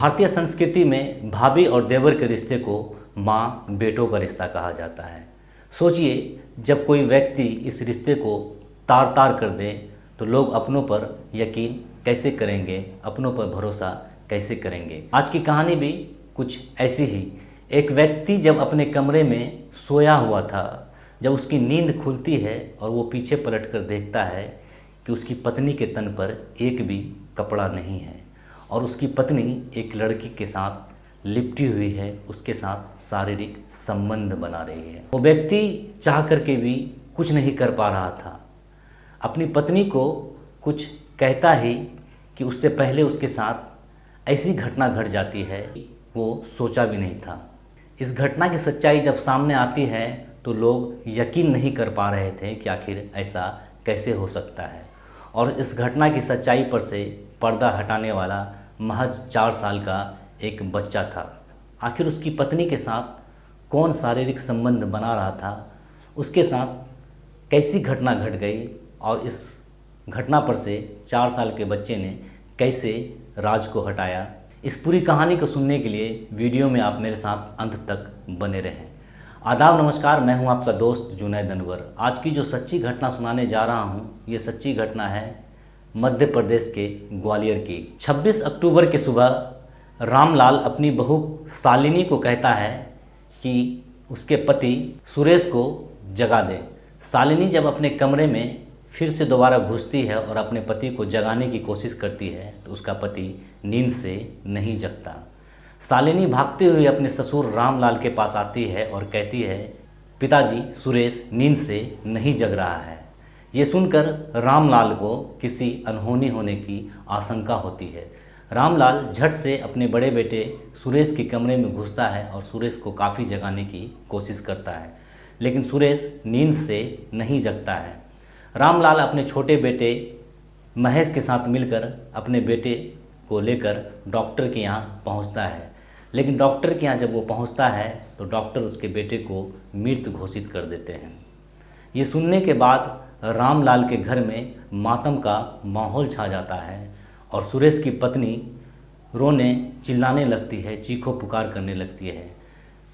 भारतीय संस्कृति में भाभी और देवर के रिश्ते को माँ बेटों का रिश्ता कहा जाता है। सोचिए, जब कोई व्यक्ति इस रिश्ते को तार तार कर दे तो लोग अपनों पर यकीन कैसे करेंगे, अपनों पर भरोसा कैसे करेंगे। आज की कहानी भी कुछ ऐसी ही। एक व्यक्ति जब अपने कमरे में सोया हुआ था, जब उसकी नींद खुलती है और वो पीछे पलटकर देखता है कि उसकी पत्नी के तन पर एक भी कपड़ा नहीं है और उसकी पत्नी एक लड़की के साथ लिपटी हुई है, उसके साथ शारीरिक संबंध बना रही है। वो व्यक्ति चाह करके भी कुछ नहीं कर पा रहा था। अपनी पत्नी को कुछ कहता ही कि उससे पहले उसके साथ ऐसी घटना घट जाती है वो सोचा भी नहीं था। इस घटना की सच्चाई जब सामने आती है तो लोग यकीन नहीं कर पा रहे थे कि आखिर ऐसा कैसे हो सकता है। और इस घटना की सच्चाई पर से पर्दा हटाने वाला महज 4 साल का एक बच्चा था। आखिर उसकी पत्नी के साथ कौन शारीरिक संबंध बना रहा था, उसके साथ कैसी घटना घट गई और इस घटना पर से 4 साल के बच्चे ने कैसे राज को हटाया। इस पूरी कहानी को सुनने के लिए वीडियो में आप मेरे साथ अंत तक बने रहें। आदाब, नमस्कार, मैं हूं आपका दोस्त जुनैद अनवर। आज की जो सच्ची घटना सुनाने जा रहा हूं, ये सच्ची घटना है मध्य प्रदेश के ग्वालियर की। 26 अक्टूबर की सुबह रामलाल अपनी बहू शालिनी को कहता है कि उसके पति सुरेश को जगा दे। शालिनी जब अपने कमरे में फिर से दोबारा घुसती है और अपने पति को जगाने की कोशिश करती है तो उसका पति नींद से नहीं जगता। शालिनी भागते हुए अपने ससुर रामलाल के पास आती है और कहती है, पिताजी, सुरेश नींद से नहीं जग रहा है। ये सुनकर रामलाल को किसी अनहोनी होने की आशंका होती है। रामलाल झट से अपने बड़े बेटे सुरेश के कमरे में घुसता है और सुरेश को काफ़ी जगाने की कोशिश करता है, लेकिन सुरेश नींद से नहीं जगता है। रामलाल अपने छोटे बेटे महेश के साथ मिलकर अपने बेटे को लेकर डॉक्टर के यहाँ पहुँचता है, लेकिन डॉक्टर के यहाँ जब वो पहुँचता है तो डॉक्टर उसके बेटे को मृत घोषित कर देते हैं। ये सुनने के बाद रामलाल के घर में मातम का माहौल छा जाता है और सुरेश की पत्नी रोने चिल्लाने लगती है, चीखों पुकार करने लगती है,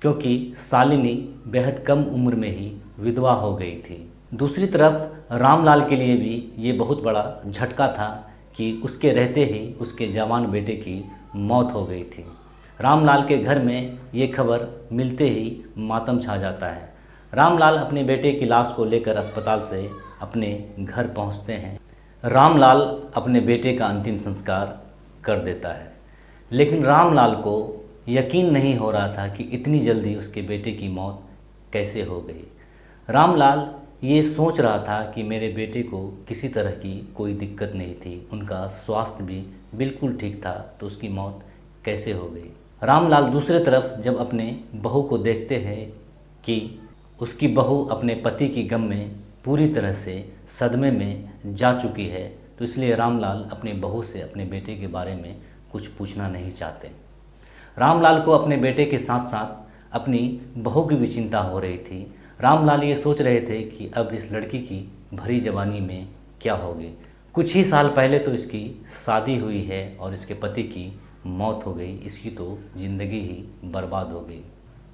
क्योंकि शालिनी बेहद कम उम्र में ही विधवा हो गई थी। दूसरी तरफ रामलाल के लिए भी ये बहुत बड़ा झटका था कि उसके रहते ही उसके जवान बेटे की मौत हो गई थी। रामलाल के घर में ये खबर मिलते ही मातम छा जाता है। रामलाल अपने बेटे की लाश को लेकर अस्पताल से अपने घर पहुंचते हैं। रामलाल अपने बेटे का अंतिम संस्कार कर देता है, लेकिन रामलाल को यकीन नहीं हो रहा था कि इतनी जल्दी उसके बेटे की मौत कैसे हो गई। रामलाल ये सोच रहा था कि मेरे बेटे को किसी तरह की कोई दिक्कत नहीं थी, उनका स्वास्थ्य भी बिल्कुल ठीक था, तो उसकी मौत कैसे हो गई। रामलाल दूसरी तरफ जब अपने बहू को देखते हैं कि उसकी बहू अपने पति की गम में पूरी तरह से सदमे में जा चुकी है, तो इसलिए रामलाल अपने बहू से अपने बेटे के बारे में कुछ पूछना नहीं चाहते। रामलाल को अपने बेटे के साथ साथ अपनी बहू की भी चिंता हो रही थी। रामलाल ये सोच रहे थे कि अब इस लड़की की भरी जवानी में क्या होगी। कुछ ही साल पहले तो इसकी शादी हुई है और इसके पति की मौत हो गई, इसकी तो ज़िंदगी ही बर्बाद हो गई।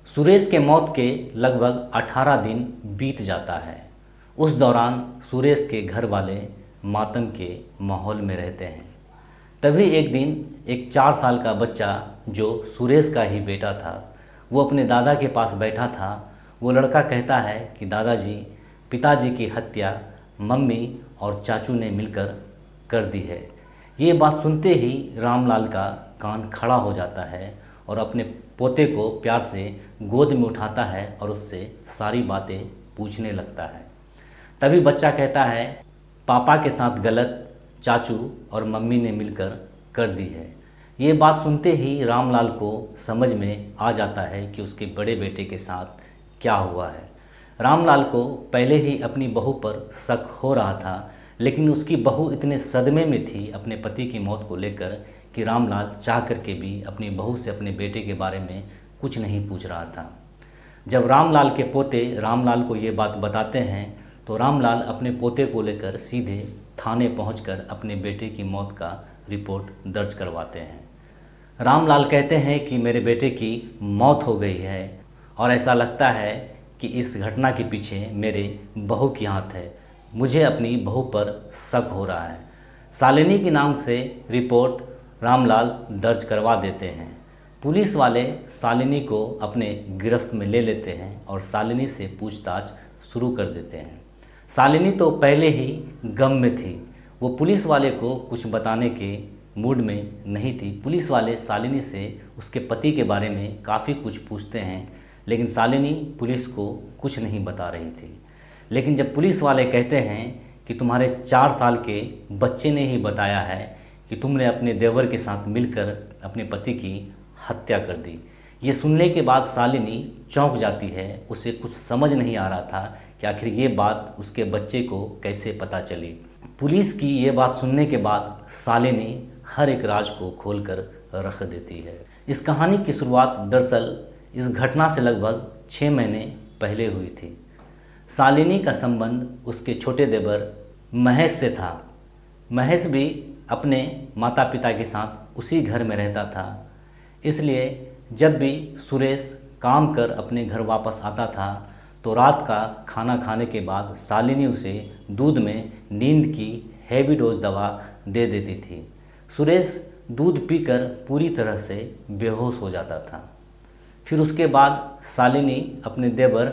सुरेश के मौत के लगभग 18 दिन बीत जाता है। उस दौरान सुरेश के घर वाले मातम के माहौल में रहते हैं। तभी एक दिन एक 4 साल का बच्चा जो सुरेश का ही बेटा था, वो अपने दादा के पास बैठा था। वो लड़का कहता है कि दादाजी, पिताजी की हत्या मम्मी और चाचू ने मिलकर कर दी है। ये बात सुनते ही रामलाल का कान खड़ा हो जाता है और अपने पोते को प्यार से गोद में उठाता है और उससे सारी बातें पूछने लगता है। तभी बच्चा कहता है, पापा के साथ गलत चाचू और मम्मी ने मिलकर कर दी है। ये बात सुनते ही रामलाल को समझ में आ जाता है कि उसके बड़े बेटे के साथ क्या हुआ है। रामलाल को पहले ही अपनी बहू पर शक हो रहा था, लेकिन उसकी बहू इतने सदमे में थी अपने पति की मौत को लेकर कि रामलाल चाह करके भी अपनी बहू से अपने बेटे के बारे में कुछ नहीं पूछ रहा था। जब रामलाल के पोते रामलाल को ये बात बताते हैं तो रामलाल अपने पोते को लेकर सीधे थाने पहुंचकर अपने बेटे की मौत का रिपोर्ट दर्ज करवाते हैं। रामलाल कहते हैं कि मेरे बेटे की मौत हो गई है और ऐसा लगता है कि इस घटना के पीछे मेरे बहू की हाथ है। मुझे अपनी बहू पर शक हो रहा है। शालिनी के नाम से रिपोर्ट रामलाल दर्ज करवा देते हैं। पुलिस वाले शालिनी को अपने गिरफ्त में ले लेते हैं और शालिनी से पूछताछ शुरू कर देते हैं। शालिनी तो पहले ही गम में थी। वो पुलिस वाले को कुछ बताने के मूड में नहीं थी। पुलिस वाले शालिनी से उसके पति के बारे में काफ़ी कुछ पूछते हैं, लेकिन शालिनी पुलिस को कुछ नहीं बता रही थी। लेकिन जब पुलिस वाले कहते हैं कि तुम्हारे 4 साल के बच्चे ने ही बताया है कि तुमने अपने देवर के साथ मिलकर अपने पति की हत्या कर दी, ये सुनने के बाद शालिनी चौंक जाती है। उसे कुछ समझ नहीं आ रहा था कि आखिर ये बात उसके बच्चे को कैसे पता चली। पुलिस की ये बात सुनने के बाद शालिनी हर एक राज को खोलकर रख देती है। इस कहानी की शुरुआत दरअसल इस घटना से लगभग 6 महीने पहले हुई थी। शालिनी का संबंध उसके छोटे देवर महेश से था। महेश भी अपने माता पिता के साथ उसी घर में रहता था, इसलिए जब भी सुरेश काम कर अपने घर वापस आता था तो रात का खाना खाने के बाद शालिनी उसे दूध में नींद की हैवी डोज दवा दे देती थी। सुरेश दूध पीकर पूरी तरह से बेहोश हो जाता था। फिर उसके बाद शालिनी अपने देवर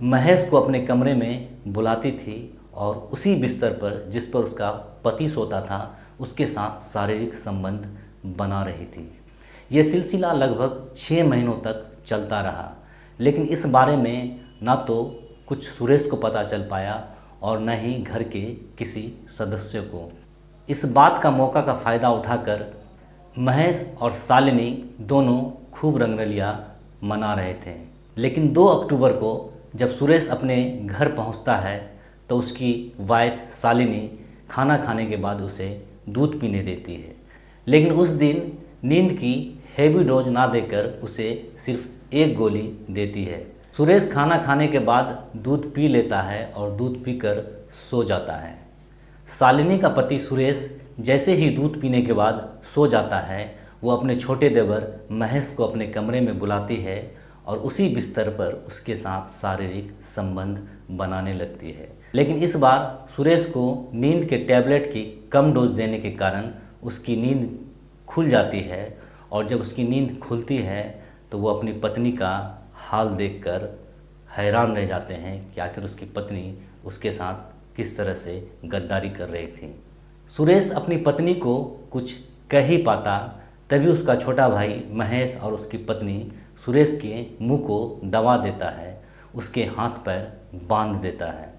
महेश को अपने कमरे में बुलाती थी और उसी बिस्तर पर जिस पर उसका पति सोता था उसके साथ शारीरिक संबंध बना रही थी। ये सिलसिला लगभग 6 महीनों तक चलता रहा, लेकिन इस बारे में ना तो कुछ सुरेश को पता चल पाया और न ही घर के किसी सदस्य को। इस बात का मौका का फ़ायदा उठाकर महेश और शालिनी दोनों खूब रंगरलिया मना रहे थे। लेकिन 2 अक्टूबर को जब सुरेश अपने घर पहुंचता है तो उसकी वाइफ शालिनी खाना खाने के बाद उसे दूध पीने देती है, लेकिन उस दिन नींद की हैवी डोज ना देकर उसे सिर्फ 1 गोली देती है। सुरेश खाना खाने के बाद दूध पी लेता है और दूध पीकर सो जाता है। शालिनी का पति सुरेश जैसे ही दूध पीने के बाद सो जाता है, वो अपने छोटे देवर महेश को अपने कमरे में बुलाती है और उसी बिस्तर पर उसके साथ शारीरिक संबंध बनाने लगती है। लेकिन इस बार सुरेश को नींद के टैबलेट की कम डोज देने के कारण उसकी नींद खुल जाती है और जब उसकी नींद खुलती है तो वो अपनी पत्नी का हाल देखकर हैरान रह जाते हैं कि आखिर उसकी पत्नी उसके साथ किस तरह से गद्दारी कर रही थी। सुरेश अपनी पत्नी को कुछ कह ही पाता, तभी उसका छोटा भाई महेश और उसकी पत्नी सुरेश के मुंह को दबा देता है, उसके हाथ पैर बांध देता है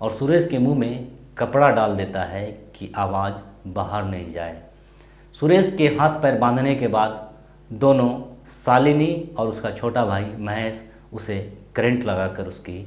और सुरेश के मुंह में कपड़ा डाल देता है कि आवाज़ बाहर नहीं जाए। सुरेश के हाथ पैर बांधने के बाद दोनों शालिनी और उसका छोटा भाई महेश उसे करंट लगाकर उसकी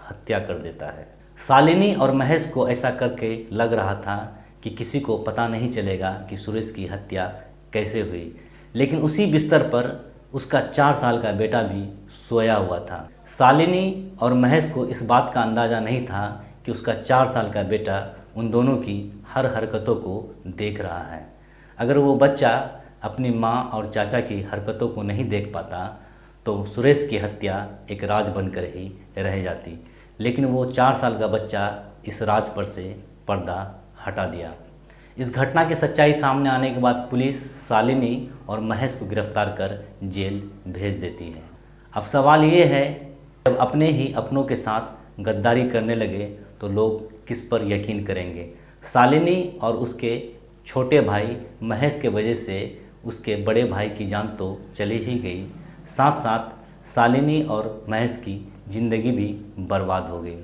हत्या कर देता है। शालिनी और महेश को ऐसा करके लग रहा था कि किसी को पता नहीं चलेगा कि सुरेश की हत्या कैसे हुई, लेकिन उसी बिस्तर पर उसका 4 साल का बेटा भी सोया हुआ था। शालिनी और महेश को इस बात का अंदाज़ा नहीं था कि उसका 4 साल का बेटा उन दोनों की हर हरकतों को देख रहा है। अगर वो बच्चा अपनी माँ और चाचा की हरकतों को नहीं देख पाता तो सुरेश की हत्या एक राज बनकर ही रह जाती, लेकिन वो 4 साल का बच्चा इस राज पर से पर्दा हटा दिया। इस घटना की सच्चाई सामने आने के बाद पुलिस शालिनी और महेश को गिरफ्तार कर जेल भेज देती है। अब सवाल ये है, जब अपने ही अपनों के साथ गद्दारी करने लगे तो लोग किस पर यकीन करेंगे। शालिनी और उसके छोटे भाई महेश के वजह से उसके बड़े भाई की जान तो चली ही गई, साथ साथ शालिनी और महेश की ज़िंदगी भी बर्बाद हो गई।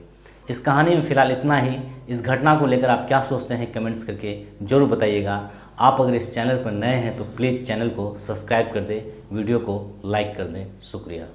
इस कहानी में फ़िलहाल इतना ही। इस घटना को लेकर आप क्या सोचते हैं कमेंट्स करके ज़रूर बताइएगा। आप अगर इस चैनल पर नए हैं तो प्लीज़ चैनल को सब्सक्राइब कर दें, वीडियो को लाइक कर दें। शुक्रिया।